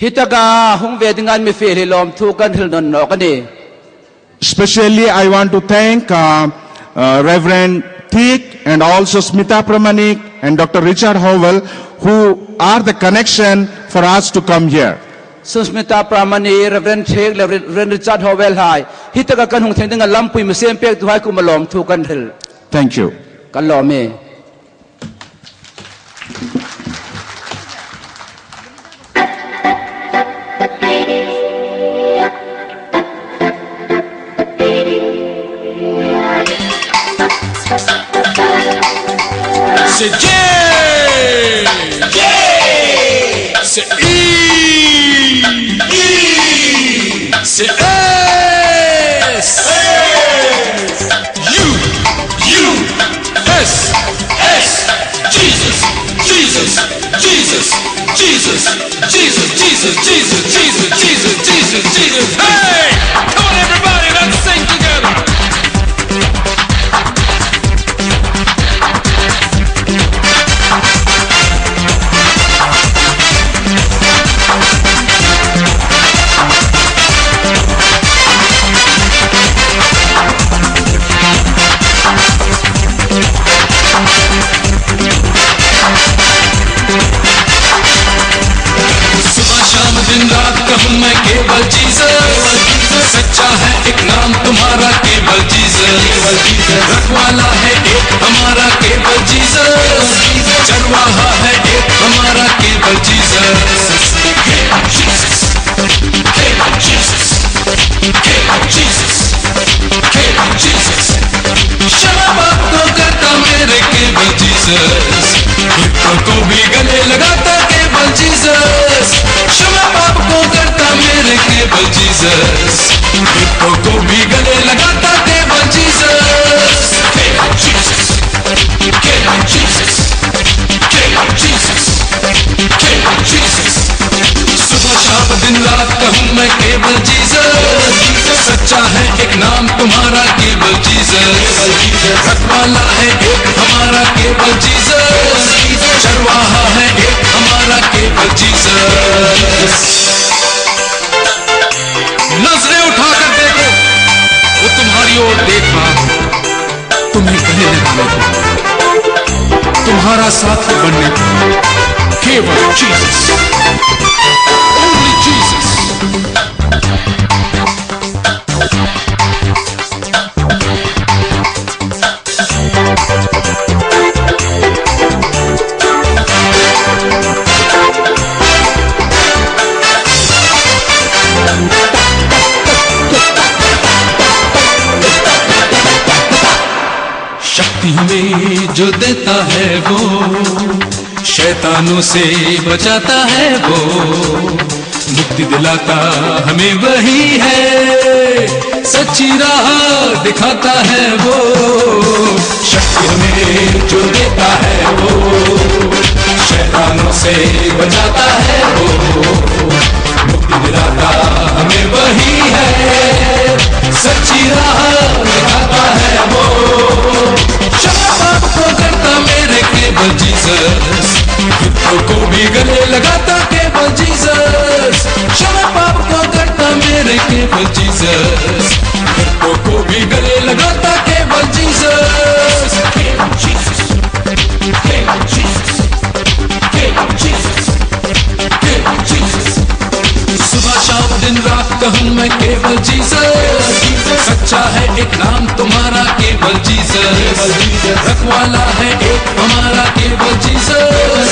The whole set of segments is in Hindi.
hitaga hung vedingan mi feel hilom thu kan hil non no kani. Especially I want to thank Reverend Thik and also Smita Pramanik and Dr. Richard Howell, who are the connection for us to come here. Smita Pramani, Reverend Thik, Reverend Richard Howell hai hitaga kan hung thengding lampui mi sem pek tu hai kumalom thu kan hil. Thank you. Kan lo me. Say J, J, say E, E, say S, S, U, U, S, S, Jesus, Jesus, Jesus, Jesus, Jesus, Jesus, Jesus, Jesus, Jesus, Jesus, Jesus. Hey, come on everybody, let's sing together. दिन रात कहूँ मैं केवल जीसस, सच्चा है एक नाम तुम्हारा केवल जीसस, रखवाला है एक हमारा केवल जीसस, चरवाहा है एक हमारा केवल जीसस, केवल जीसस, केवल जीसस, केवल जीसस, केवल जीसस, क्षमा पाप को करता मेरे केवल जीसस, हितों को भी गले लगाता केवल जीसस, क्षमा पाप को करता मेरे केवल जीसस, हितों को भी गले लगाता केवल जीसस, केवल जीसस, केवल जीसस, केवल जीसस, केवल जीसस, सुबह शाम दिन रात कहूँ मैं केवल जीसस, सच्चा है एक नाम तुम्हारा केवल जीसस, रखवाला है एक हमारा केवल जीसस, चरवाहा है एक हमारा केवल जीसस। नजरें उठाकर देखो, वो तुम्हारी ओर देख रहा है, तुम्हें कहने वाले को, तुम्हारा साथी बनने को, केवल जीसस, ओनली जीसस। शक्ति में जो देता है वो, शैतानों से बचाता है वो, मुक्ति दिलाता हमें वही है, सच्ची राह दिखाता है वो, शक्ति हमें जो देता है वो, शैतानों से बचाता है वो, मुक्ति दिलाता हमें वही है, सच्ची राह दिखाता है वो, क्षमा पाप को करता मेरे केवल जीसस, हितों को भी गले लगाता केवल जीसस, क्षमा पाप को करता मेरे केवल जीसस, हितों को भी गले लगाता केवल जीसस, केवल जीसस, केवल जीसस, केवल जीसस, केवल जीसस, सुबह शाम दिन रात कहूँ मैं केवल जीसस, सच्चा है एक नाम तुम्हारा केवल जीसस, रखवाला है एक हमारा केवल जीसस,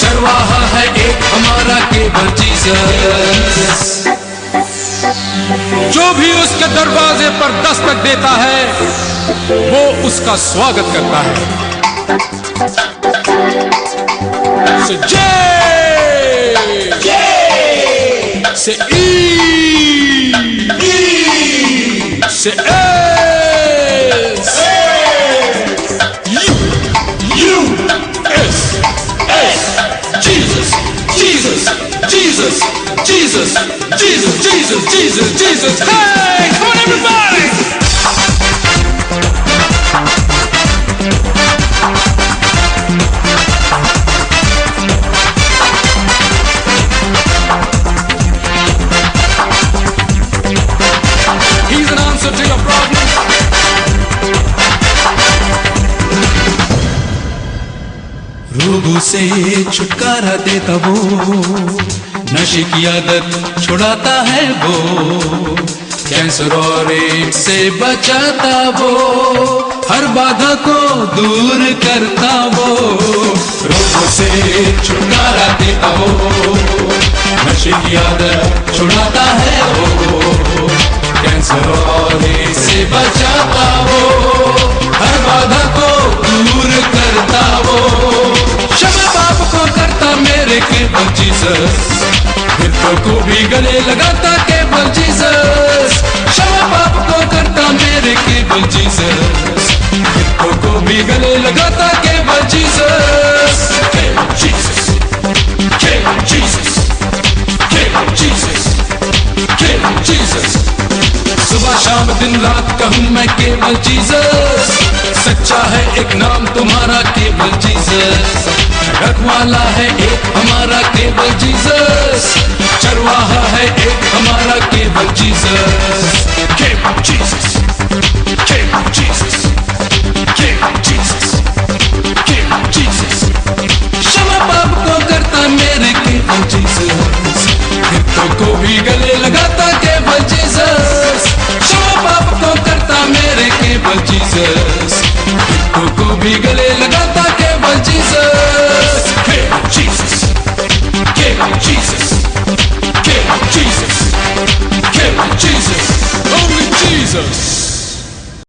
चरवाहा है एक हमारा केवल जीसस। जो भी उसके दरवाजे पर दस्तक देता है वो उसका स्वागत करता है। से J, से E, से S, U, S, Jesus, Jesus, Jesus, Jesus, Jesus, Jesus, Jesus, Jesus. Hey, come on everybody! रोगों से छुटकारा देता वो, नशे की आदत छुड़ाता है वो, कैंसर और एड्स से बचाता वो, हर बाधा को दूर करता वो, रोगों से छुटकारा देता वो, नशे की आदत छुड़ाता है वो, कैंसर और एड्स से बचाता वो, हर बाधा को दूर करता वो, क्षमा पाप को करता मेरे केवल जीसस, मित्रों को भी गले लगाता केवल जीसस, क्षमा पाप को करता मेरे केवल जीसस, मित्रों को भी गले लगाता केवल जीसस, केवल जीसस, केवल जीसस, केवल जीसस, केवल जीसस, सुबह शाम दिन रात कहूँ मैं केवल जीसस, सच्चा है एक नाम तुम्हारा केवल जीसस, रखवाला है एक हमारा केवल जीसस, चरवाहा है एक हमारा केवल जीसस, केवल जीसस, केवल जीसस, केवल जीसस।